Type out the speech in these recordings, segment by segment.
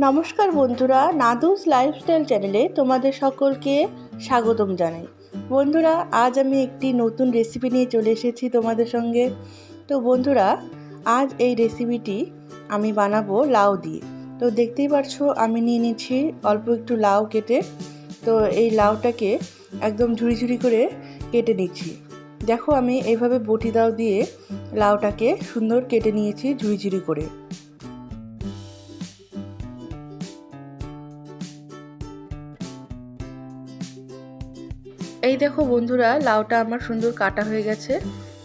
নমস্কার বন্ধুরা, নাদুস লাইফস্টাইল চ্যানেলে তোমাদের সকলকে স্বাগতম জানাই। বন্ধুরা, আজ আমি একটি নতুন রেসিপি নিয়ে চলে এসেছি তোমাদের সঙ্গে। তো বন্ধুরা, আজ এই রেসিপিটি আমি বানাবো লাউ দিয়ে। তো দেখতেই পারছো আমি নিয়ে নিচ্ছি অল্প একটু লাউ কেটে। তো এই লাউটাকে একদম ঝুড়ি ঝুড়ি করে কেটে নিচ্ছি। দেখো আমি এইভাবে বটি দাও দিয়ে লাউটাকে সুন্দর কেটে নিয়েছি ঝুড়ি ঝুড়ি করে। এই দেখো বন্ধুরা, লাউটা আমার সুন্দর কাটা হয়ে গেছে।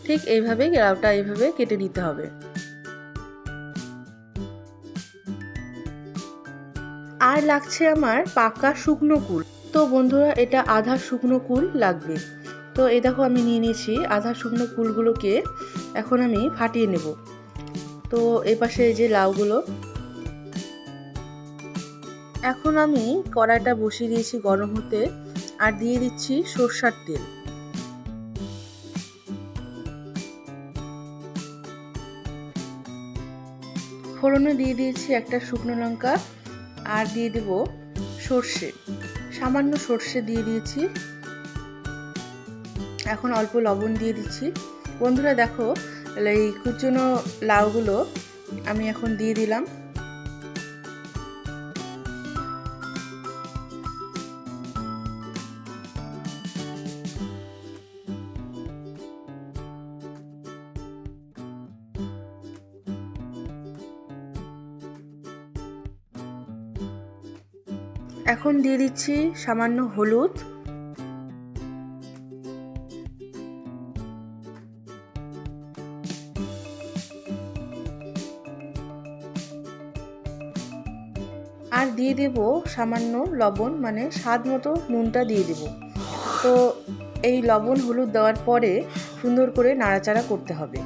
ঠিক এইভাবেই লাউটা এইভাবে কেটে নিতে হবে। আর লাগছে আমার পাকা শুকনো কুল। তো বন্ধুরা, এটা আধা শুকনো কুল লাগবে। তো এই দেখো আমি নিয়ে নিয়েছি আধা শুকনো কুলগুলোকে। এখন আমি ফাটিয়ে নেব। তো এই পাশে এই যে লাউগুলো, এখন আমি কড়াইটা বসিয়ে দিয়েছি গরম হতে, আর দিয়ে দিচ্ছি সরষার তেল। ফোড়নে দিয়ে দিয়েছি একটা শুকনো লঙ্কা, আর দিয়ে দেব সর্ষে, সামান্য সর্ষে দিয়ে দিয়েছি। এখন অল্প লবণ দিয়ে দিচ্ছি। বন্ধুরা দেখো, এই কুচনো লাউগুলো আমি এখন দিয়ে দিলাম। এখন দিয়ে দিচ্ছি সামান্য হলুদ, আর দিয়ে দেব সামান্য লবণ, মানে স্বাদ মতো নুনটা দিয়ে দেব। তো এই লবণ হলুদ দেওয়ার পরে সুন্দর করে নাড়াচাড়া করতে হবে।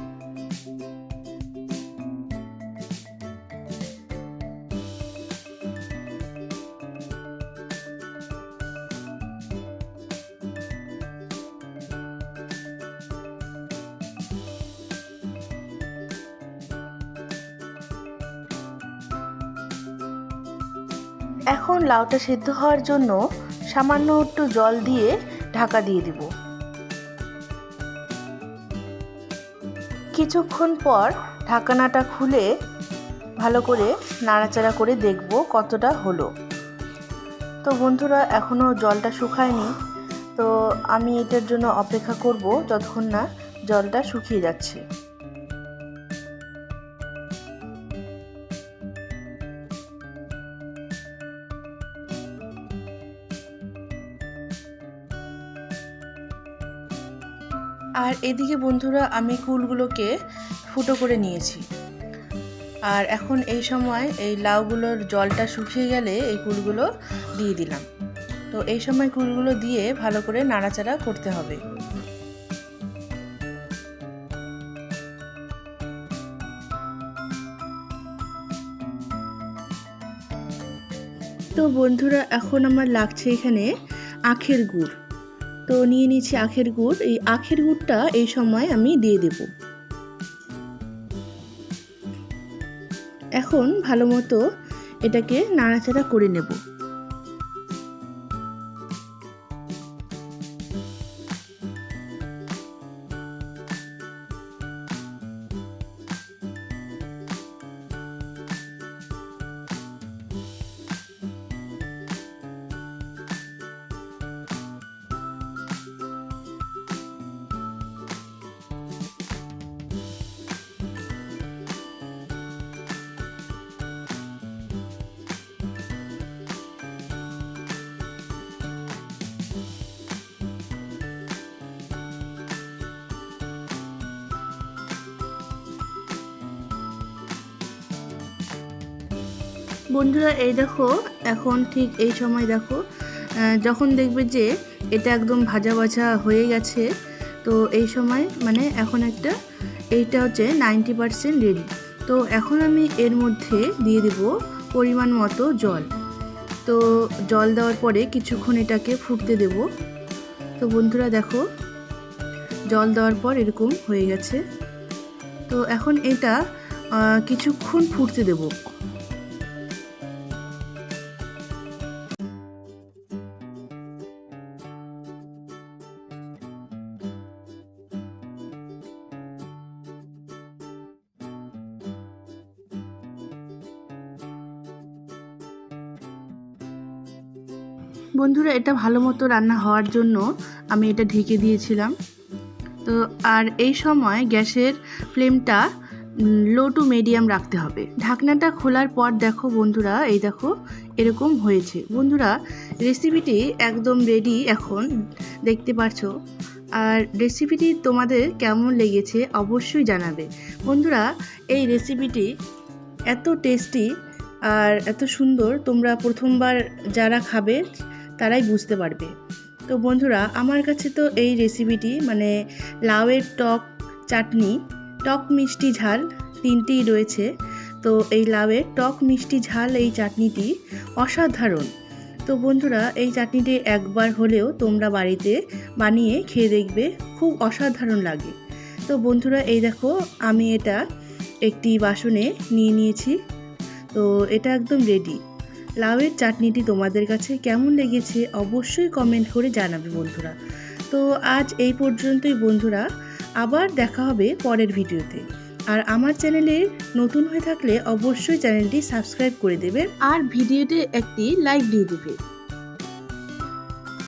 এখন লাউটা সিদ্ধ হওয়ার জন্য সামান্য একটু জল দিয়ে ঢাকা দিয়ে দিব। কিছুক্ষণ পর ঢাকনাটা খুলে ভালো করে নাড়াচাড়া করে দেখব কতটা হলো। তো বন্ধুরা, এখনও জলটা শুকায়নি। তো আমি এটার জন্য অপেক্ষা করব যতক্ষণ না জলটা শুকিয়ে যাচ্ছে। আর এদিকে বন্ধুরা, আমি কুলগুলোকে ফুটো করে নিয়েছি। আর এখন এই সময় এই লাউগুলোর জলটা শুকিয়ে গেলে এই কুলগুলো দিয়ে দিলাম। তো এই সময় কুলগুলো দিয়ে ভালো করে নাড়াচাড়া করতে হবে। তো বন্ধুরা, এখন আমার লাগছে এখানে আখের গুড়। তো নিয়ে নিচ্ছি আখের গুড়। এই আখের গুড়টা এই সময় আমি দিয়ে দেব। এখন ভালো মতো এটাকে নাড়াচাড়া করে নেব। বন্ধুরা, এই দেখো, এখন ঠিক এই সময় দেখো, যখন দেখবে যে এটা একদম ভাজা ভাজা হয়ে গেছে, তো এই সময় মানে এখন এইটা হচ্ছে 90% রেডি। তো এখন আমি এর মধ্যে দিয়ে দেব পরিমাণ মতো জল। তো জল দেওয়ার পরে কিছুক্ষণ এটাকে ফুটতে দেব। তো বন্ধুরা দেখো, জল দেওয়ার পর এরকম হয়ে গেছে। তো এখন এটা কিছুক্ষণ ফুটতে দেব। বন্ধুরা এটা ভালো মতো রান্না হওয়ার জন্য আমি এটা ঢেকে দিয়েছিলাম। তো আর এই সময় গ্যাসের ফ্লেমটা লো টু মিডিয়াম রাখতে হবে। ঢাকনাটা খোলার পর দেখো বন্ধুরা, এই দেখো এরকম হয়েছে। বন্ধুরা রেসিপিটি একদম রেডি এখন, দেখতে পাচ্ছো। আর রেসিপিটি তোমাদের কেমন লেগেছে অবশ্যই জানাবে। বন্ধুরা এই রেসিপিটি এত টেস্টি আর এত সুন্দর, তোমরা প্রথমবার যারা খাবে তারাই বুঝতে পারবে। তো বন্ধুরা আমার কাছে তো এই রেসিপিটি মানে লাউয়ের টক চাটনি, টক মিষ্টি ঝাল তিনটেই রয়েছে। তো এই লাউয়ের টক মিষ্টি ঝাল এই চাটনিটি অসাধারণ। তো বন্ধুরা এই চাটনিটি একবার হলেও তোমরা বাড়িতে বানিয়ে খেয়ে দেখবে, খুব অসাধারণ লাগে। তো বন্ধুরা এই দেখো আমি এটা একটি বাসনে নিয়ে নিয়েছি। তো এটা একদম রেডি। লাউয়ের চাটনিটি তোমাদের কাছে কেমন লেগেছে অবশ্যই কমেন্ট করে জানাবে বন্ধুরা। তো আজ এই পর্যন্তই বন্ধুরা, আবার দেখা হবে পরের ভিডিওতে। আর আমার চ্যানেলে নতুন হয়ে থাকলে অবশ্যই চ্যানেলটি সাবস্ক্রাইব করে দেবে আর ভিডিওতে একটি লাইক দিয়ে দেবে।